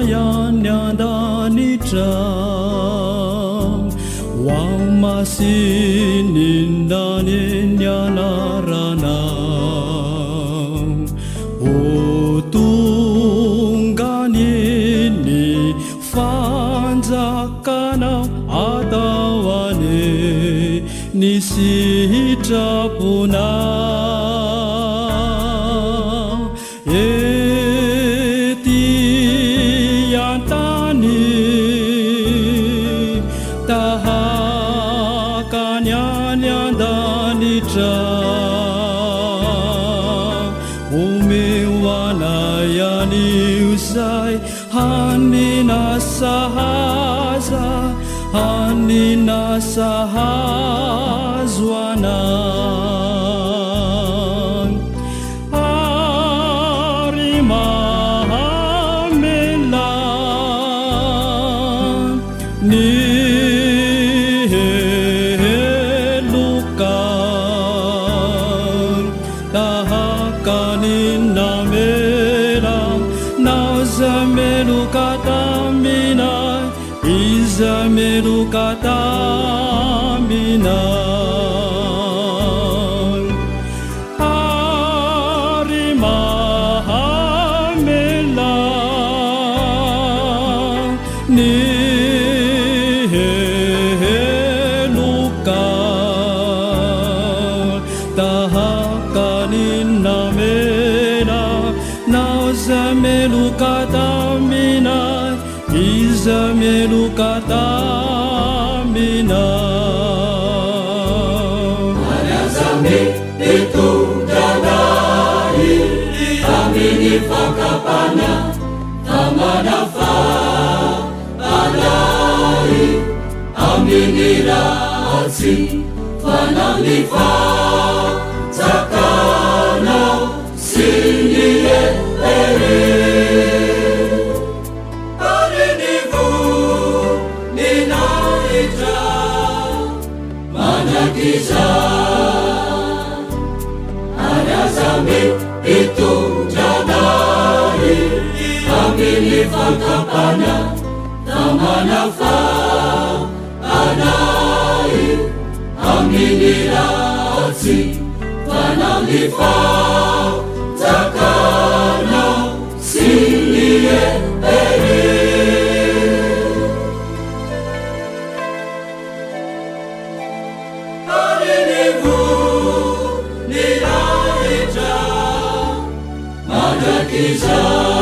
yanyandanitra wamasinindani nyanarana otunganini fanjakana atawane nisitrapona umewanayani usai hanina sahazwana arimahamela ni Izamelu katamina Arimahamela niheluka tahakanin namena nauzamelu katamina Izamelu katamina Anazami itu jadai Amini fakapana Tamanafa Alai Amini razi Fanalifa Zakana Siniye Giza Anazami itu jadai Amini fakapana Tamanafa Anai Amini razi Fanalifa Zakana Siniye Giza